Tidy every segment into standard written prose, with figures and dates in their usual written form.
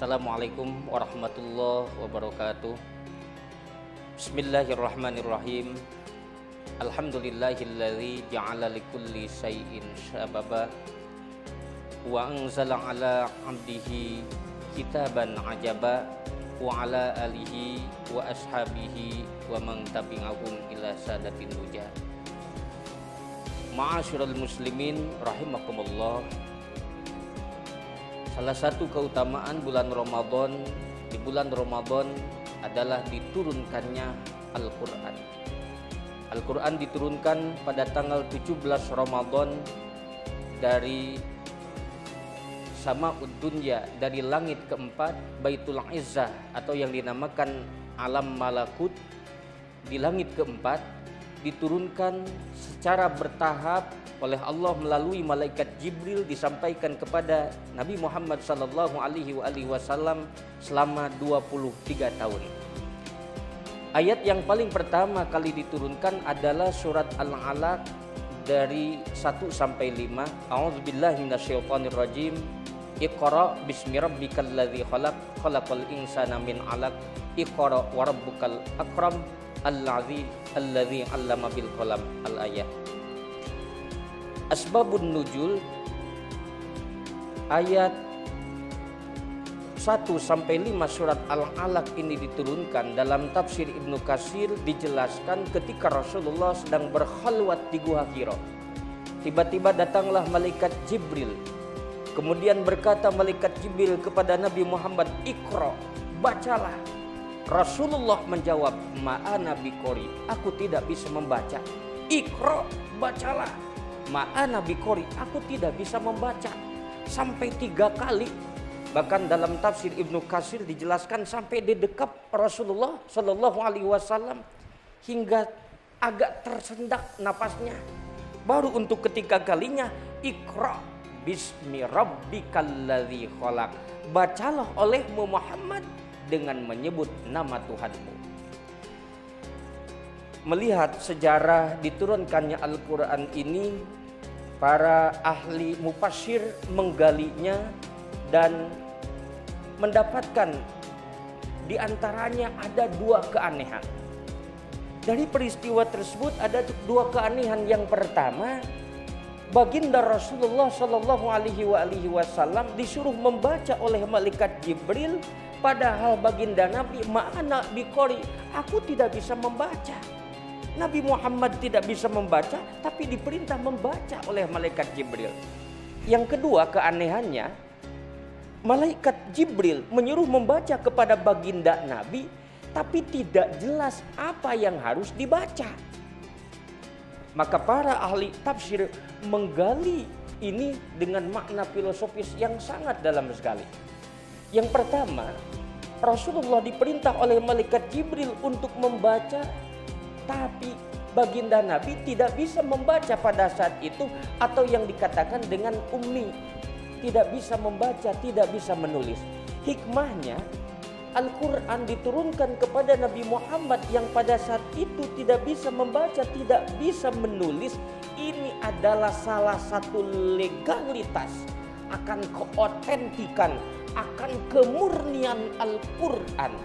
Assalamualaikum warahmatullahi wabarakatuh. Bismillahirrahmanirrahim. Alhamdulillahilladzi ja'ala likulli syai'in sababa wa anzala ala 'abdihi kitaban ajaba wa ala alihi wa ashabihi wa man tabi'ahum ila sadatin nuja. Ma'asyiral muslimin rahimakumullah. Salah satu keutamaan bulan Ramadan, di bulan Ramadan adalah diturunkannya Al-Quran. Al-Quran diturunkan pada tanggal 17 Ramadan dari Sama'ud Dunya, dari langit keempat, Baitul Izzah atau yang dinamakan alam malakut di langit keempat, diturunkan secara bertahap oleh Allah melalui malaikat Jibril, disampaikan kepada Nabi Muhammad sallallahu alaihi wasallam selama 23 tahun. Ayat yang paling pertama kali diturunkan adalah surat Al-Alaq dari 1 sampai 5. A'udzubillahi minasyaitonirrajim. Iqra bismi rabbikal ladzi khalaq, khalaqal insana min 'alaq. Iqra wa rabbukal akram alladzi 'allama bil qalam. Al-ayat. Asbabun nuzul, ayat 1 sampai 5 surat Al-Alaq ini diturunkan. Dalam tafsir Ibnu Katsir dijelaskan ketika Rasulullah sedang berkhalwat di Gua Hira. Tiba-tiba datanglah malaikat Jibril. Kemudian berkata malaikat Jibril kepada Nabi Muhammad, "Iqra, bacalah." Rasulullah menjawab, "Ma'ana biqori, aku tidak bisa membaca." "Iqra, bacalah." "Ma'ana biqori, aku tidak bisa membaca." Sampai 3 kali. Bahkan dalam tafsir Ibnu Katsir dijelaskan sampai di dekap Rasulullah Shallallahu Alaihi Wasallam hingga agak tersendak napasnya. Baru untuk ketiga kalinya, "Iqra bismi rabbikal ladzi khalaq." Bacalah olehmu Muhammad dengan menyebut nama Tuhanmu. Melihat sejarah diturunkannya Al-Quran ini, para ahli mufassir menggalinya dan mendapatkan di antaranya ada 2 keanehan. Dari peristiwa tersebut ada 2 keanehan. Yang pertama, baginda Rasulullah Shallallahu Alaihi Wasallam disuruh membaca oleh malaikat Jibril, padahal baginda Nabi, "Ma'ana biqori, aku tidak bisa membaca." Nabi Muhammad tidak bisa membaca, tapi diperintah membaca oleh malaikat Jibril. Yang kedua keanehannya, malaikat Jibril menyuruh membaca kepada baginda Nabi, tapi tidak jelas apa yang harus dibaca. Maka para ahli tafsir menggali ini dengan makna filosofis yang sangat dalam sekali. Yang pertama, Rasulullah diperintah oleh malaikat Jibril untuk membaca, tapi baginda Nabi tidak bisa membaca pada saat itu, atau yang dikatakan dengan ummi, tidak bisa membaca, tidak bisa menulis. Hikmahnya, Al-Quran diturunkan kepada Nabi Muhammad yang pada saat itu tidak bisa membaca, tidak bisa menulis. Ini adalah salah satu legalitas akan keotentikan, akan kemurnian Al-Quran.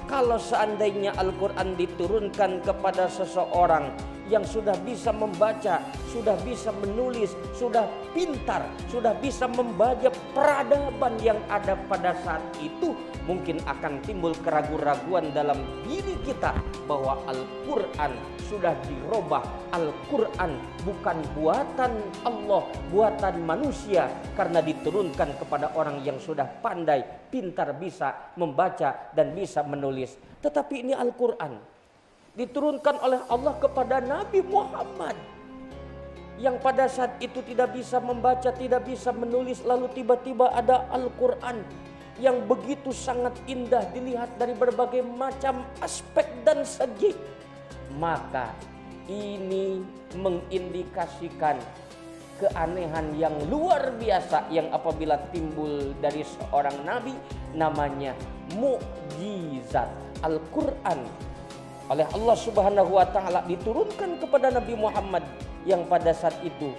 Kalau seandainya Al-Quran diturunkan kepada seseorang yang sudah bisa membaca, sudah bisa menulis, sudah pintar, sudah bisa membaca peradaban yang ada pada saat itu, mungkin akan timbul keraguan-raguan dalam diri kita bahwa Al-Quran sudah dirubah. Al-Quran bukan buatan Allah, buatan manusia, karena diturunkan kepada orang yang sudah pandai, pintar, bisa membaca dan bisa menulis. Tetapi ini Al-Quran diturunkan oleh Allah kepada Nabi Muhammad yang pada saat itu tidak bisa membaca, tidak bisa menulis. Lalu tiba-tiba ada Al-Quran yang begitu sangat indah dilihat dari berbagai macam aspek dan segi. Maka ini mengindikasikan keanehan yang luar biasa yang apabila timbul dari seorang nabi, namanya mukjizat. Al-Quran oleh Allah Subhanahu wa taala diturunkan kepada Nabi Muhammad yang pada saat itu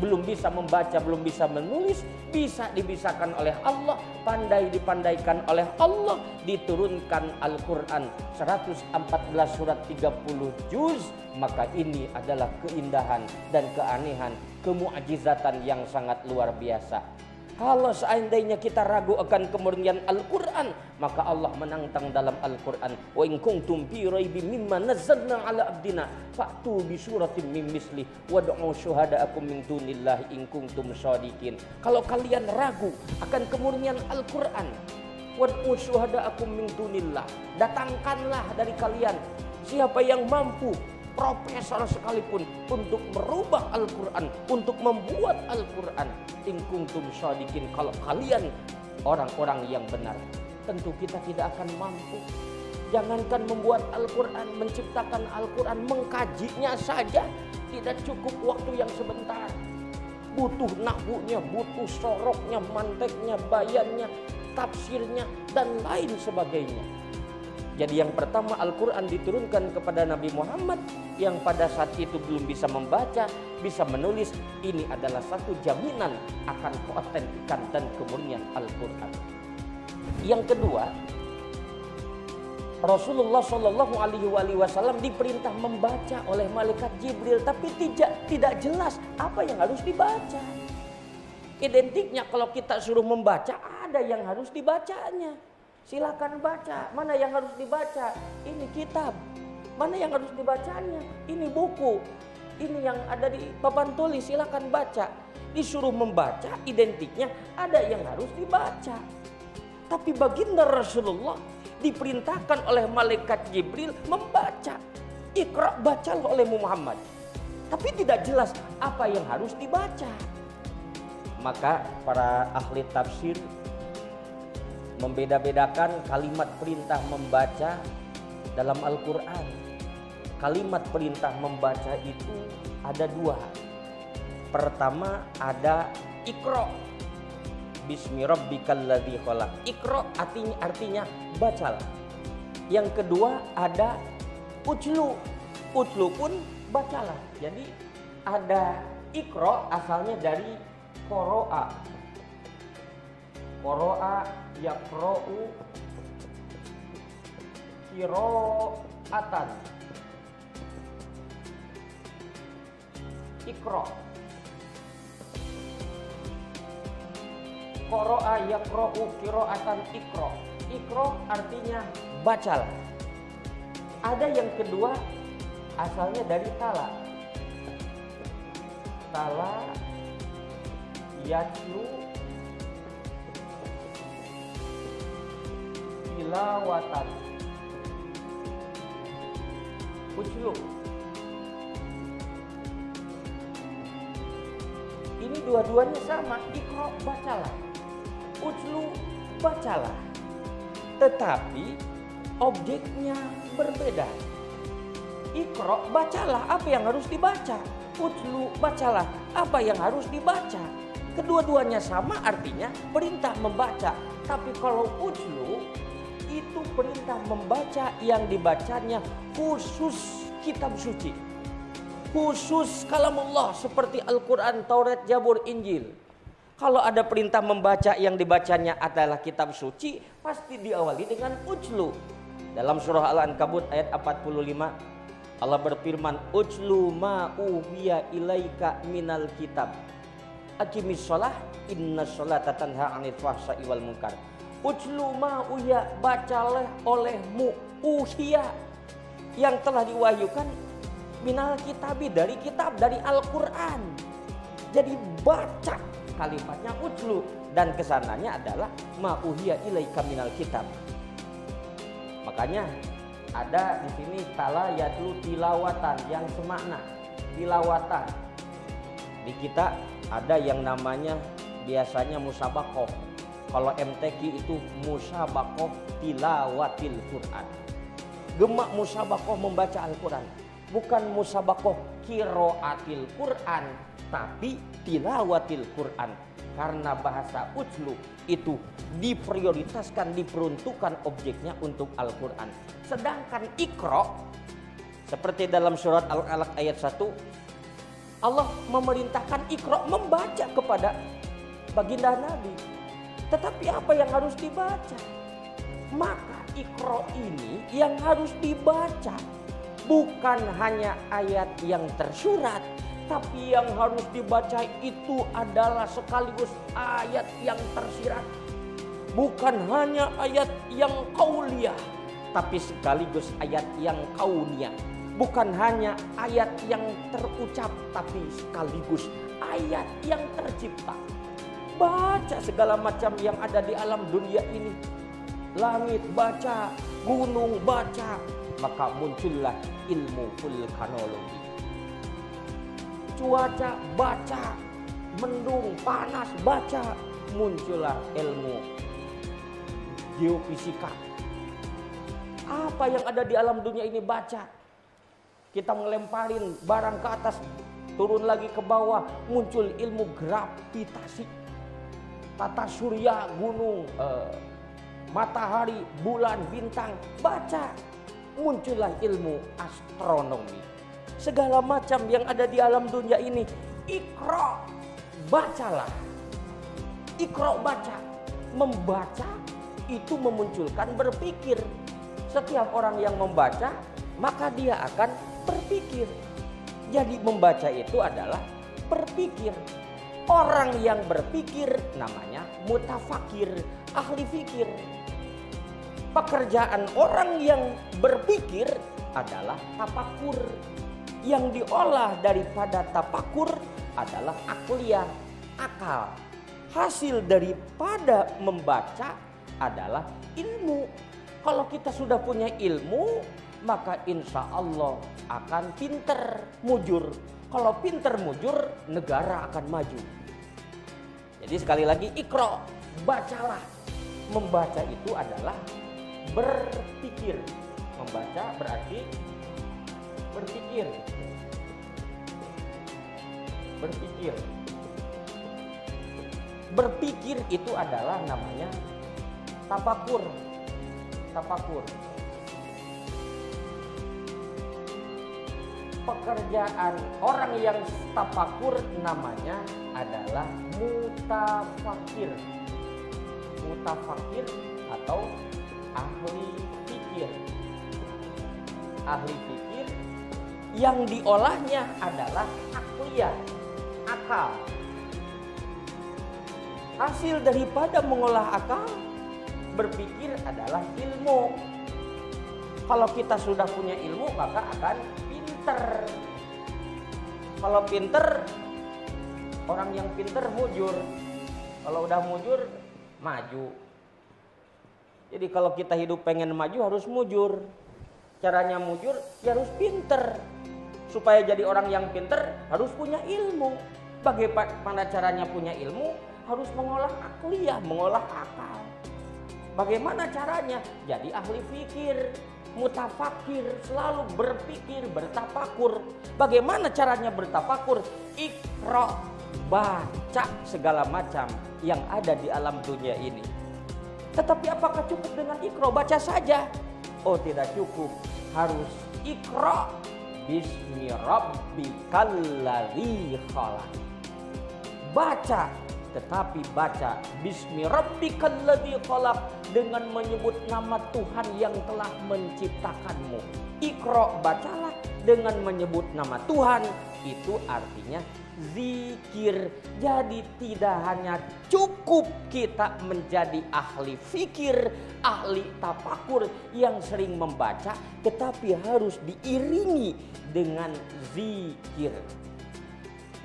belum bisa membaca, belum bisa menulis, bisa dibisakan oleh Allah, pandai dipandaikan oleh Allah, diturunkan Al-Quran 114 surat 30 juz, maka ini adalah keindahan dan keanehan, kemu'jizatan yang sangat luar biasa. Kalau seandainya kita ragu akan kemurnian Al-Quran, maka Allah menantang dalam Al-Quran, wa in kuntum fi raibin mimma nazzalna ala abdina fa'tu bi suratin min misli wad'u syuhada'akum min dunillahi in kuntum shadiqin. Kalau kalian ragu akan kemurnian Al-Quran, wad'u syuhada'akum min dunillah, datangkanlah dari kalian siapa yang mampu, profesor sekalipun, untuk merubah Al-Quran, untuk membuat Al-Quran. In kuntum shadiqin, kalau kalian orang-orang yang benar. Tentu kita tidak akan mampu. Jangankan membuat Al-Quran, menciptakan Al-Quran, mengkajinya saja tidak cukup waktu yang sebentar. Butuh nahwunya, butuh soroknya, manteknya, bayannya, tafsirnya, dan lain sebagainya. Jadi yang pertama, Al-Quran diturunkan kepada Nabi Muhammad yang pada saat itu belum bisa membaca, bisa menulis. Ini adalah satu jaminan akan keautentikan dan kemurnian Al-Quran. Yang kedua, Rasulullah Shallallahu Alaihi Wasallam diperintah membaca oleh malaikat Jibril, tapi tidak jelas apa yang harus dibaca. Identiknya kalau kita suruh membaca, ada yang harus dibacanya. Silakan baca. Mana yang harus dibaca? Ini kitab. Mana yang harus dibacanya? Ini buku. Ini yang ada di papan tulis. Silakan baca. Disuruh membaca, identiknya ada yang harus dibaca. Tapi baginda Rasulullah diperintahkan oleh malaikat Jibril membaca. Iqra, bacalah oleh Muhammad. Tapi tidak jelas apa yang harus dibaca. Maka para ahli tafsir membeda-bedakan kalimat perintah membaca dalam Al-Quran. Kalimat perintah membaca itu ada dua. Pertama ada Iqra, bismi rabbikal ladzi khalaq. Iqra artinya bacalah. Yang kedua ada Utlu. Utlu pun bacalah. Jadi ada Iqra asalnya dari qoro'a. Qoro'a yaqra'u qira'atan. Iqra. Qoro'a yaqra'u qira'atan Iqra. Iqra artinya bacalah. Ada yang kedua asalnya dari tala. Tala yatlu tilawatan. Utlu. Ini dua-duanya sama. Iqra, bacalah. Utlu, bacalah. Tetapi objeknya berbeda. Iqra, bacalah apa yang harus dibaca. Utlu, bacalah apa yang harus dibaca. Kedua-duanya sama, artinya perintah membaca. Tapi kalau utlu itu perintah membaca yang dibacanya khusus kitab suci, khusus kalamullah seperti Al-Quran, Taurat, Zabur, Injil. Kalau ada perintah membaca yang dibacanya adalah kitab suci, pasti diawali dengan utlu. Dalam surah Al-Ankabut ayat 45, Allah berfirman, utlu ma uhiya ilaika minal kitab aqimis shalah inna sholata tanha 'anil fahsya'i wal munkar. Utlu ma uhiya, bacalah olehmu uhiya yang telah diwahyukan minal kitabi, dari kitab, dari Al-Quran. Jadi baca, kalimatnya utlu, dan kesananya adalah ma uhiya ilaika minal kitab. Makanya ada di sini tala yatlu tilawatan yang semakna, tilawatan. Di kita ada yang namanya biasanya musabakoh. Kalau MTQ itu musabakoh tilawatil Quran. Gemak musabakoh membaca Al-Quran. Bukan musabakoh qiraatil Quran, tapi tilawatil Quran. Karena bahasa utlu itu diprioritaskan, diperuntukkan objeknya untuk Al-Quran. Sedangkan Iqra, seperti dalam surat Al-Alaq ayat 1, Allah memerintahkan Iqra, membaca kepada baginda Nabi. Tetapi apa yang harus dibaca? Maka Iqra ini yang harus dibaca bukan hanya ayat yang tersurat, tapi yang harus dibaca itu adalah sekaligus ayat yang tersirat. Bukan hanya ayat yang qauliyah, tapi sekaligus ayat yang kauniyah. Bukan hanya ayat yang terucap, tapi sekaligus ayat yang tercipta. Baca segala macam yang ada di alam dunia ini. Langit baca, gunung baca, maka muncullah ilmu vulkanologi. Cuaca baca, mendung, panas baca, muncullah ilmu geofisika. Apa yang ada di alam dunia ini baca. Kita ngelemparin barang ke atas, turun lagi ke bawah, muncul ilmu gravitasi. Tata surya, gunung, matahari, bulan, bintang, baca. Muncullah ilmu astronomi. Segala macam yang ada di alam dunia ini, Iqra, bacalah. Iqra baca. Membaca itu memunculkan berpikir. Setiap orang yang membaca, maka dia akan berpikir. Jadi membaca itu adalah berpikir. Orang yang berpikir namanya mutafakir, ahli fikir. Pekerjaan orang yang berpikir adalah tafakur. Yang diolah daripada tafakur adalah akliyah, akal. Hasil daripada membaca adalah ilmu. Kalau kita sudah punya ilmu, maka insya Allah akan pinter, mujur. Kalau pinter mujur, negara akan maju. Jadi sekali lagi Iqra, bacalah. Membaca itu adalah berpikir. Membaca berarti berpikir. Berpikir. Berpikir itu adalah namanya tafakur. Tafakur. Pekerjaan orang yang tafakur namanya adalah mutafakir. Mutafakir atau ahli fikir. Ahli fikir yang diolahnya adalah akliyah, akal. Hasil daripada mengolah akal, berpikir adalah ilmu. Kalau kita sudah punya ilmu, maka akan pinter. Kalau pinter, orang yang pinter mujur. Kalau udah mujur, maju. Jadi kalau kita hidup pengen maju harus mujur. Caranya mujur ya harus pinter. Supaya jadi orang yang pinter harus punya ilmu. Bagaimana caranya punya ilmu? Harus mengolah akliyah, mengolah akal. Bagaimana caranya? Jadi ahli fikir, mutafakir, selalu berpikir, bertafakur. Bagaimana caranya bertafakur? Iqra, baca segala macam yang ada di alam dunia ini. Tetapi apakah cukup dengan Iqra, baca saja? Oh, tidak cukup. Harus Iqra bismi rabbikal ladzi khalaq. Baca, tetapi baca bismi rabbikal ladzi khalaq, dengan menyebut nama Tuhan yang telah menciptakanmu. Iqra, bacalah dengan menyebut nama Tuhan. Itu artinya zikir. Jadi tidak hanya cukup kita menjadi ahli fikir, ahli tafakur yang sering membaca, tetapi harus diiringi dengan zikir.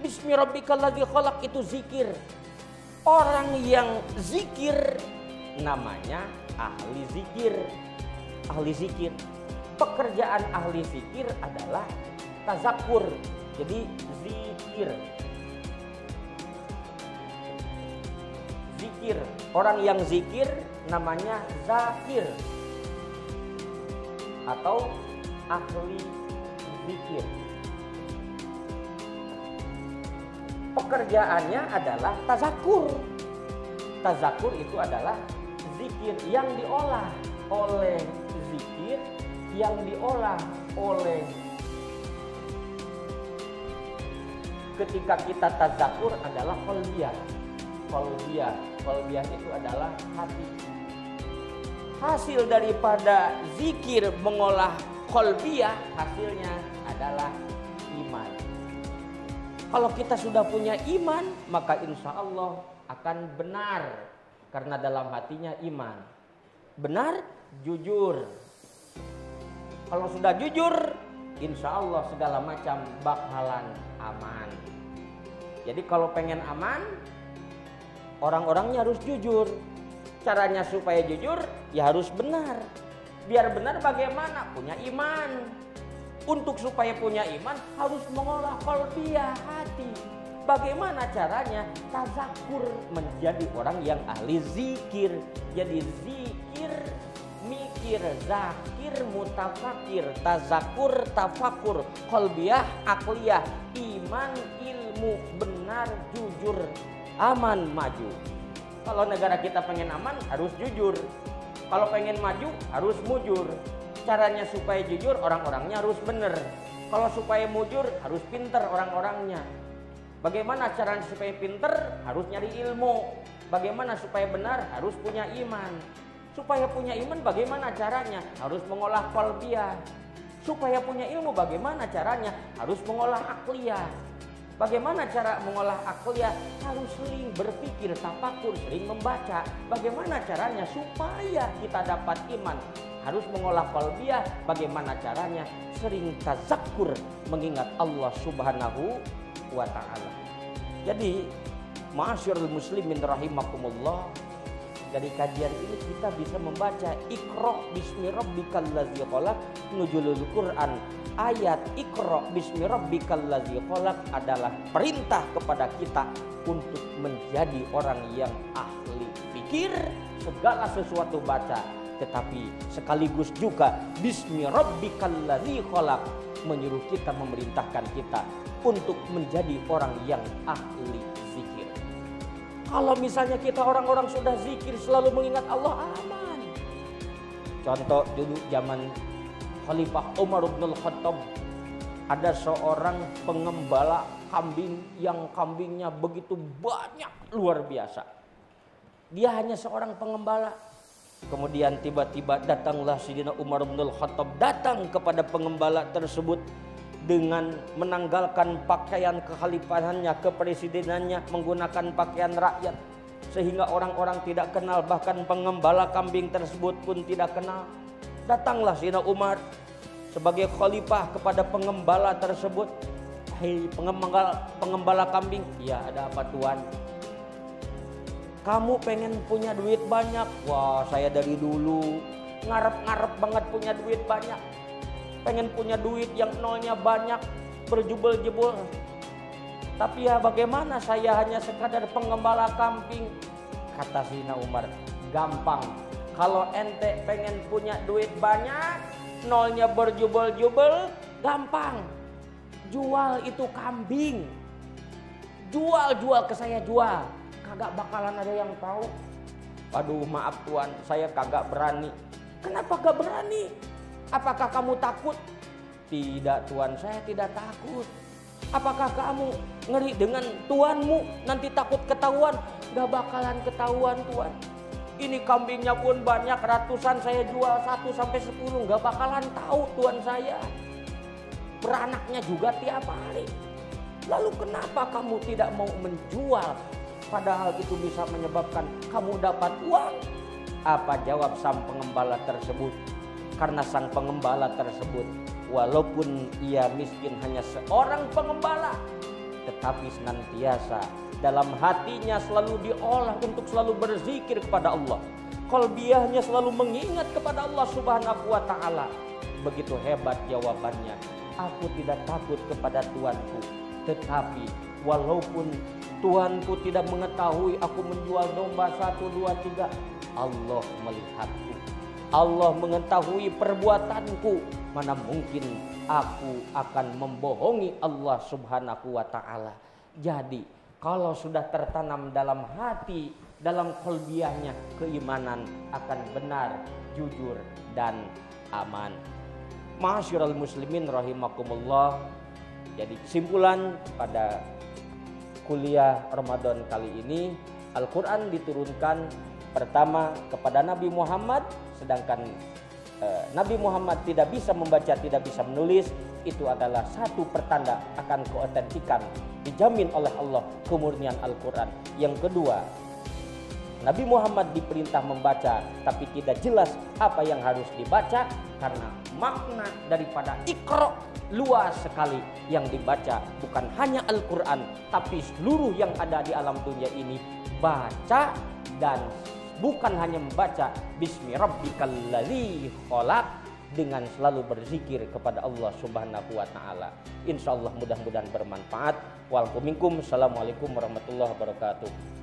Bismi rabbikal ladzi khalaq itu zikir. Orang yang zikir namanya ahli zikir. Ahli zikir. Pekerjaan ahli zikir adalah tazakur. Jadi zikir. Zikir. Orang yang zikir namanya zakir atau ahli zikir. Pekerjaannya adalah tazakur. Tazakur itu adalah zikir yang diolah oleh zikir, yang diolah oleh ketika kita tazakur adalah qalbiyah. Qalbiyah itu adalah hati. Hasil daripada zikir mengolah qalbiyah, hasilnya adalah iman. Kalau kita sudah punya iman, maka insya Allah akan benar. Karena dalam hatinya iman. Benar, jujur. Kalau sudah jujur, insya Allah segala macam bakalan aman. Jadi kalau pengen aman, orang-orangnya harus jujur. Caranya supaya jujur, ya harus benar. Biar benar bagaimana? Punya iman. Untuk supaya punya iman, harus mengolah qalbiyah, hati. Bagaimana caranya? Tazakur, menjadi orang yang ahli zikir. Jadi zikir, mikir, zakir, mutafakir, tazakur, tafakur, qalbiyah, akliyah, iman, ilmu, benar, jujur, aman, maju. Kalau negara kita pengen aman, harus jujur. Kalau pengen maju, harus mujur. Caranya supaya jujur, orang-orangnya harus benar. Kalau supaya mujur, harus pinter orang-orangnya. Bagaimana caranya supaya pinter? Harus nyari ilmu. Bagaimana supaya benar? Harus punya iman. Supaya punya iman, bagaimana caranya? Harus mengolah qalbiyah. Supaya punya ilmu, bagaimana caranya? Harus mengolah akliyah. Bagaimana cara mengolah akliyah? Harus sering berpikir, tafakur, sering membaca. Bagaimana caranya supaya kita dapat iman? Harus mengolah qalbiyah. Bagaimana caranya? Sering tazakkur, mengingat Allah Subhanahu wa ta'ala. Jadi, ma'asyiral muslimin rahimakumullah, dari kajian ini kita bisa membaca Iqra bismi rabbikal ladzi khalaq, nuzulul Quran. Ayat Iqra bismi rabbikal ladzi khalaq adalah perintah kepada kita untuk menjadi orang yang ahli fikir, segala sesuatu baca, tetapi sekaligus juga bismi rabbikal ladzi khalaq menyuruh kita, memerintahkan kita untuk menjadi orang yang ahli zikir. Kalau misalnya kita orang-orang sudah zikir, selalu mengingat Allah, aman. Contoh dulu zaman Khalifah Umar bin Khattab, ada seorang pengembala kambing yang kambingnya begitu banyak, luar biasa. Dia hanya seorang pengembala. Kemudian tiba-tiba datanglah Sayyidina Umar bin Khattab, datang kepada pengembala tersebut dengan menanggalkan pakaian kekhalifahannya, kepresidenannya, menggunakan pakaian rakyat, sehingga orang-orang tidak kenal, bahkan pengembala kambing tersebut pun tidak kenal. Datanglah Sayyidina Umar sebagai khalifah kepada pengembala tersebut. Hei pengembala kambing, ya ada apa tuan? Kamu pengen punya duit banyak? Wah, saya dari dulu ngarep-ngarep banget punya duit banyak. Pengen punya duit yang nolnya banyak, berjubel-jebul. Tapi ya bagaimana, saya hanya sekadar pengembala kambing. Kata Sayyidina Umar, gampang. Kalau ente pengen punya duit banyak, nolnya berjubel-jubel, gampang. Jual itu kambing. Jual ke saya, jual. Kagak bakalan ada yang tahu. Waduh, maaf tuan, saya kagak berani. Kenapa gak berani? Apakah kamu takut? Tidak tuan, saya tidak takut. Apakah kamu ngeri dengan tuanmu nanti takut ketahuan? Gak bakalan ketahuan tuan. Ini kambingnya pun banyak, ratusan, saya jual 1 sampai 10, gak bakalan tahu tuan saya. Beranaknya juga tiap hari. Lalu kenapa kamu tidak mau menjual? Padahal itu bisa menyebabkan kamu dapat uang. Apa jawab sang pengembala tersebut? Karena sang pengembala tersebut, walaupun ia miskin hanya seorang pengembala, tetapi senantiasa dalam hatinya selalu diolah untuk selalu berzikir kepada Allah. Qalbiyahnya selalu mengingat kepada Allah Subhanahu wa ta'ala. Begitu hebat jawabannya. Aku tidak takut kepada tuanku, tetapi walaupun tuanku tidak mengetahui aku menjual domba 1, 2, 3, Allah melihatku. Allah mengetahui perbuatanku. Mana mungkin aku akan membohongi Allah Subhanahu wa ta'ala. Jadi kalau sudah tertanam dalam hati, dalam qalbiyahnya, keimanan akan benar, jujur, dan aman. Ma'asyiral muslimin rahimakumullah. Jadi kesimpulan pada kuliah Ramadan kali ini, Al-Quran diturunkan pertama kepada Nabi Muhammad, sedangkan Nabi Muhammad tidak bisa membaca, tidak bisa menulis. Itu adalah satu pertanda akan keotentikan, dijamin oleh Allah kemurnian Al-Quran. Yang kedua, Nabi Muhammad diperintah membaca, tapi tidak jelas apa yang harus dibaca, karena makna daripada Iqra luas sekali. Yang dibaca bukan hanya Al-Quran, tapi seluruh yang ada di alam dunia ini. Baca, dan bukan hanya membaca Bismi Rabbikal ladzi khalaq, dengan selalu berzikir kepada Allah Subhanahu wa taala. Insyaallah mudah-mudahan bermanfaat. Waalaikumsalam warahmatullahi wabarakatuh.